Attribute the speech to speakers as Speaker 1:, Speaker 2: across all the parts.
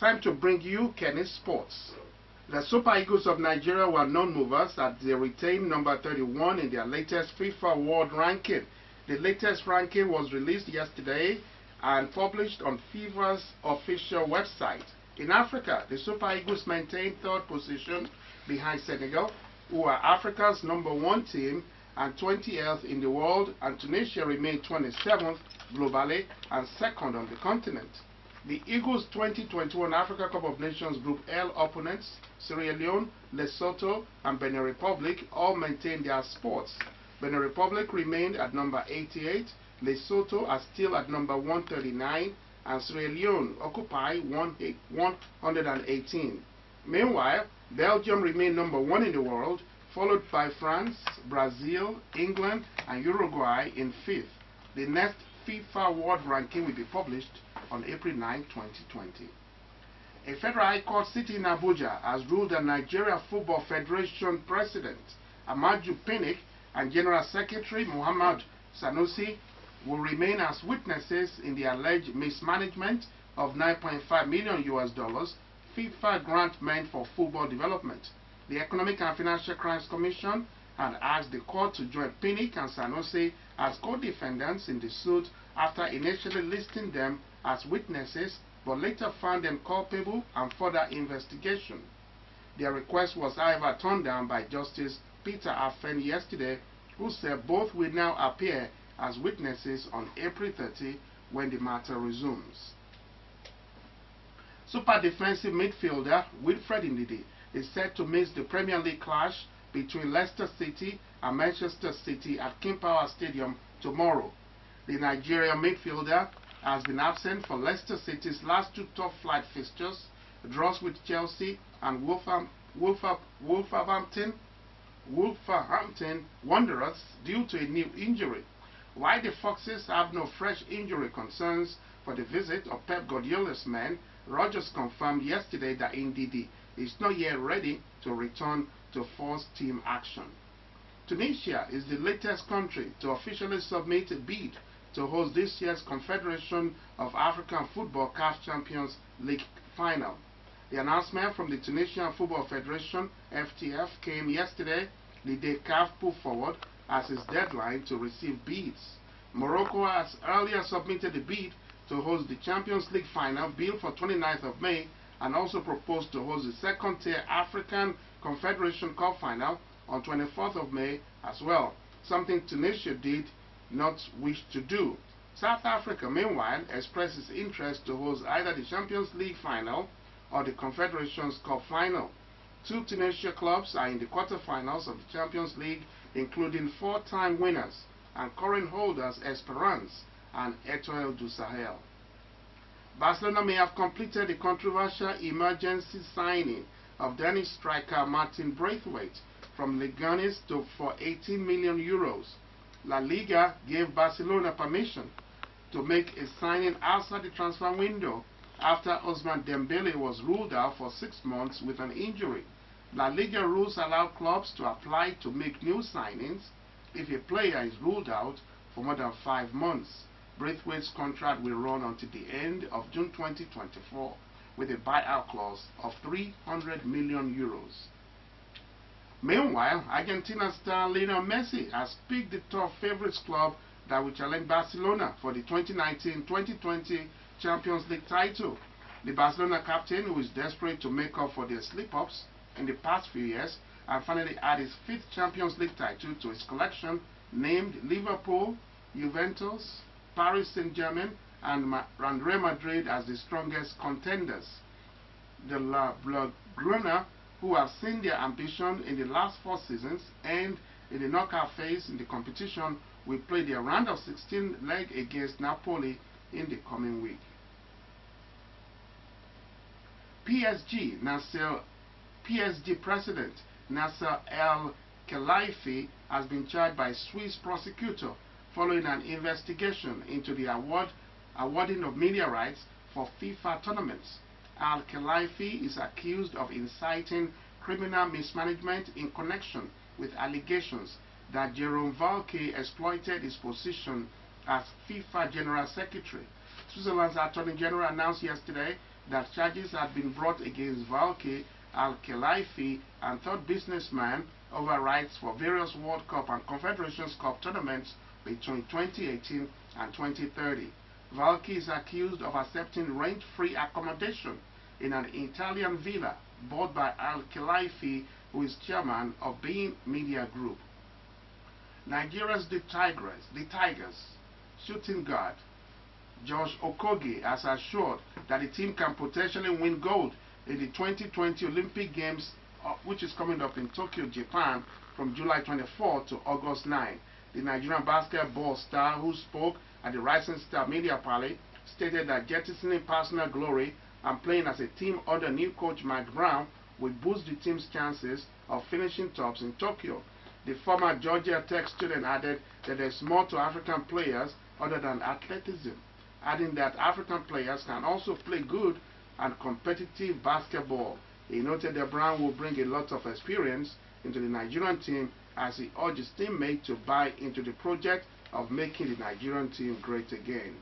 Speaker 1: Time to bring you Kennis Sports. The Super Eagles of Nigeria were non-movers as they retained number 31 in their latest FIFA World Ranking. The latest ranking was released yesterday and published on FIFA's official website. In Africa, the Super Eagles maintained third position behind Senegal, who are Africa's #1 team and 20th in the world, and Tunisia remained 27th globally and second on the continent. The Eagles' 2021 Africa Cup of Nations Group L opponents, Sierra Leone, Lesotho, and Benin Republic, all maintained their spots. Benin Republic remained at number 88, Lesotho are still at number 139, and Sierra Leone occupy 118. Meanwhile, Belgium remained #1 in the world, followed by France, Brazil, England, and Uruguay in 5th. The next FIFA World Ranking will be published on April 9, 2020. A federal high court sitting in Abuja has ruled that Nigeria Football Federation President Amaju Pinnick and General Secretary Muhammad Sanusi will remain as witnesses in the alleged mismanagement of $9.5 million FIFA grant meant for football development. The Economic and Financial Crimes Commission had asked the court to join Pinnick and Sanusi as co-defendants in the suit after initially listing them as witnesses, but later found them culpable and further investigation. Their request was, however, turned down by Justice Peter Afen yesterday, who said both will now appear as witnesses on April 30 when the matter resumes. Super defensive midfielder Wilfred Ndidi is set to miss the Premier League clash between Leicester City and Manchester City at King Power Stadium tomorrow. The Nigerian midfielder has been absent for Leicester City's last two top-flight fixtures, draws with Chelsea and Wolverhampton Wanderers due to a new injury. While the Foxes have no fresh injury concerns for the visit of Pep Guardiola's men, Rodgers confirmed yesterday that Ndidi is not yet ready to return to first-team action. Tunisia is the latest country to officially submit a bid to host this year's Confederation of African Football CAF Champions League final. The announcement from the Tunisian Football Federation, FTF, came yesterday, the day CAF put forward as its deadline to receive bids. Morocco has earlier submitted a bid to host the Champions League final, billed for 29th of May, and also proposed to host the second-tier African Confederation Cup final on 24th of May as well, something Tunisia did not wish to do. South Africa, meanwhile, expressed its interest to host either the Champions League final or the Confederations Cup final. Two Tunisia clubs are in the quarterfinals of the Champions League, including four-time winners and current holders Esperance and Etoile du Sahel. Barcelona may have completed the controversial emergency signing of Danish striker Martin Braithwaite from Leganes for 18 million euros. La Liga gave Barcelona permission to make a signing outside the transfer window after Ousmane Dembele was ruled out for 6 months with an injury. La Liga rules allow clubs to apply to make new signings if a player is ruled out for more than 5 months. Braithwaite's contract will run until the end of June 2024 with a buyout clause of 300 million euros. Meanwhile, Argentina star Lionel Messi has picked the top favorites club that will challenge Barcelona for the 2019-2020 Champions League title. The Barcelona captain, who is desperate to make up for their slip-ups in the past few years, and finally add his 5th Champions League title to his collection, named Liverpool, Juventus, Paris Saint-Germain, and Real Madrid as the strongest contenders. The La Blaugrana, who have seen their ambition in the last 4 seasons and in the knockout phase in the competition, will play their round of 16 leg against Napoli in the coming week. PSG President Nasser El-Khelaifi has been charged by a Swiss prosecutor following an investigation into the awarding of media rights for FIFA tournaments. Al-Khelaifi is accused of inciting criminal mismanagement in connection with allegations that Jerome Valcke exploited his position as FIFA General Secretary. Switzerland's Attorney General announced yesterday that charges had been brought against Valky Al-Khelaifi and third businessman over rights for various World Cup and Confederations Cup tournaments between 2018 and 2030. Valky is accused of accepting rent-free accommodation in an Italian villa bought by Al-Khelaifi, who is chairman of Bein Media Group. Nigeria's the Tigers shooting guard Josh Okogie has assured that the team can potentially win gold in the 2020 Olympic Games, which is coming up in Tokyo, Japan, from July 24 to August 9. The Nigerian basketball star, who spoke at the Rising Star Media Party, stated that jettisoning personal glory and playing as a team under new coach Mike Brown will boost the team's chances of finishing tops in Tokyo. The former Georgia Tech student added that there is more to African players other than athleticism, adding that African players can also play good and competitive basketball. He noted that Brown will bring a lot of experience into the Nigerian team as he urged his teammates to buy into the project of making the Nigerian team great again.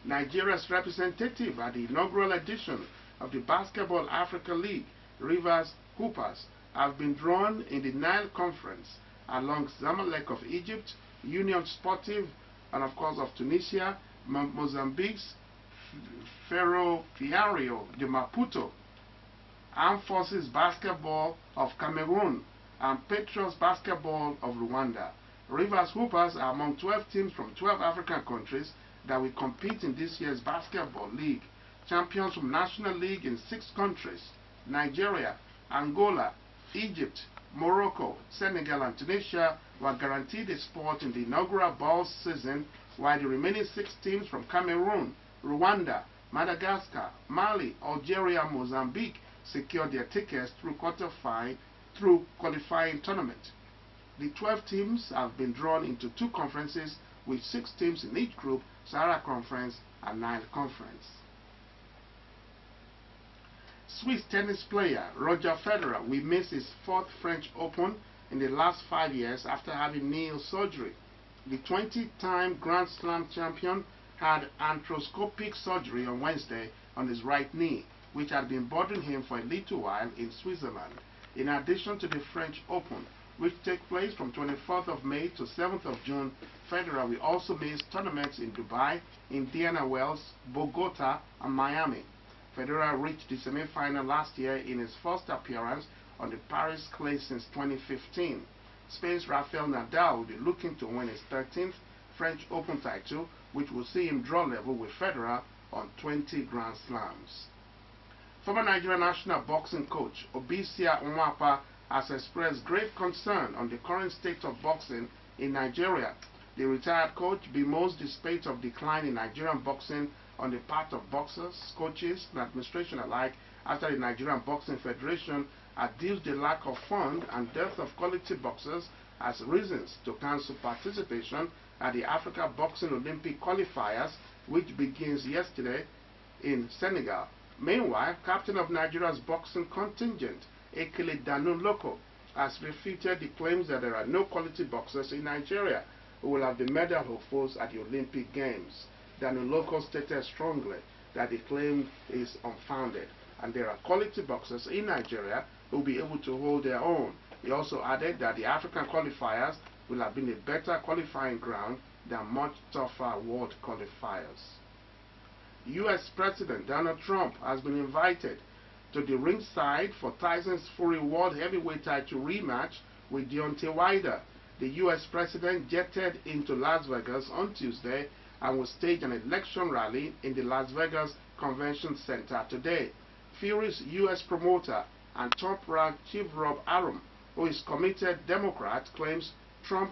Speaker 1: Nigeria's representative at the inaugural edition of the Basketball Africa League, Rivers Hoopers, have been drawn in the Nile Conference along Zamalek of Egypt, Union Sportive, and of course of Tunisia, Mozambique's Ferroviario de Maputo, Armed Forces Basketball of Cameroon, and Patriots Basketball of Rwanda. Rivers Hoopers are among 12 teams from 12 African countries that will compete in this year's Basketball League. Champions from National League in 6 countries, Nigeria, Angola, Egypt, Morocco, Senegal, and Tunisia, were guaranteed a spot in the inaugural ball season, while the remaining 6 teams from Cameroon, Rwanda, Madagascar, Mali, Algeria, and Mozambique secured their tickets through qualifying tournament. The 12 teams have been drawn into 2 conferences with 6 teams in each group, Sahara Conference and Nile Conference. Swiss tennis player Roger Federer will miss his 4th French Open in the last 5 years after having knee surgery. The 20-time Grand Slam champion had arthroscopic surgery on Wednesday on his right knee, which had been bothering him for a little while in Switzerland. In addition to the French Open, which take place from 24th of May to 7th of June, Federer will also miss tournaments in Dubai, Indiana Wells, Bogota, and Miami. Federer reached the semi-final last year in his first appearance on the Paris clay since 2015. Spain's Rafael Nadal will be looking to win his 13th French Open title, which will see him draw level with Federer on 20 Grand Slams. Former Nigerian national boxing coach Obisia Nwapa has expressed grave concern on the current state of boxing in Nigeria. The retired coach bemoans the spate of decline in Nigerian boxing on the part of boxers, coaches, and administration alike after the Nigerian Boxing Federation adduced the lack of funds and dearth of quality boxers as reasons to cancel participation at the Africa Boxing Olympic qualifiers, which begins yesterday in Senegal. Meanwhile, captain of Nigeria's boxing contingent, Ekele Danu Loko, has refuted the claims that there are no quality boxers in Nigeria who will have the medal hopefuls at the Olympic Games. Danu Loko stated strongly that the claim is unfounded and there are quality boxers in Nigeria who will be able to hold their own. He also added that the African qualifiers will have been a better qualifying ground than much tougher world qualifiers. U.S. President Donald Trump has been invited to the ringside for Tyson's Fury World Heavyweight title rematch with Deontay Wilder. The U.S. President jetted into Las Vegas on Tuesday and will stage an election rally in the Las Vegas Convention Center today. Fury's U.S. promoter and top-ranked Chief Rob Arum, who is committed Democrat, claims Trump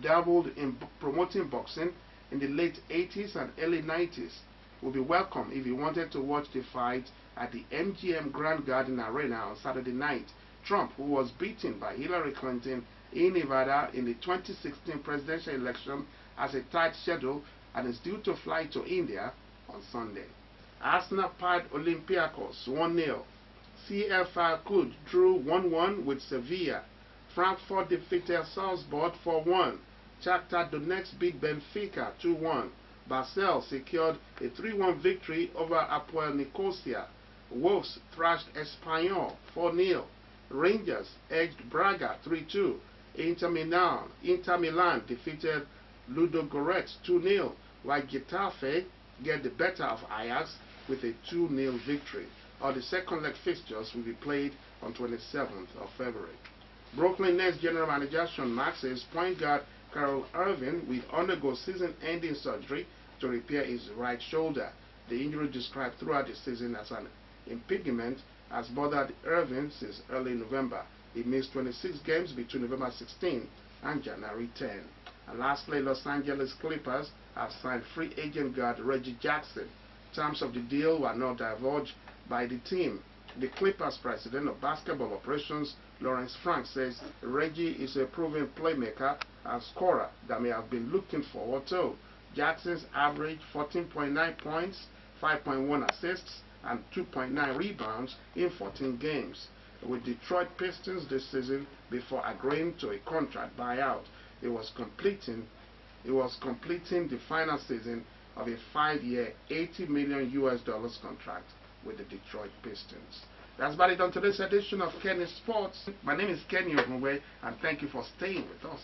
Speaker 1: dabbled in promoting boxing in the late 80s and early 90s. Would be welcome if he wanted to watch the fight at the MGM Grand Garden Arena on Saturday night. Trump, who was beaten by Hillary Clinton in Nevada in the 2016 presidential election, has a tight schedule and is due to fly to India on Sunday. Arsenal pied Olympiacos 1-0. CL Falcao drew 1-1 with Sevilla. Frankfurt defeated Salzburg 4-1. Shakhtar Donetsk beat Benfica 2-1. Basel secured a 3-1 victory over Apoel Nicosia. Wolves thrashed Espanyol 4-0. Rangers edged Braga 3-2. Inter Milan defeated Ludogorets 2-0, while Getafe get the better of Ajax with a 2-0 victory. All the second leg fixtures will be played on 27th of February. Brooklyn Nets general manager Sean Marks says point guard Carl Irving will undergo season-ending surgery to repair his right shoulder. The injury described throughout the season as an impingement has bothered Irving since early November. He missed 26 games between November 16 and January 10. And lastly, Los Angeles Clippers have signed free agent guard Reggie Jackson. Terms of the deal were not divulged by the team. The Clippers president of basketball operations, Lawrence Frank, says Reggie is a proven playmaker and scorer that may have been looking forward to. Jackson's averaged 14.9 points, 5.1 assists, and 2.9 rebounds in 14 games with Detroit Pistons this season before agreeing to a contract buyout. It was completing the final season of a 5-year, $80 million contract with the Detroit Pistons. That's about it on today's edition of Kennis Sports. My name is Kenny Ogunwe, and thank you for staying with us.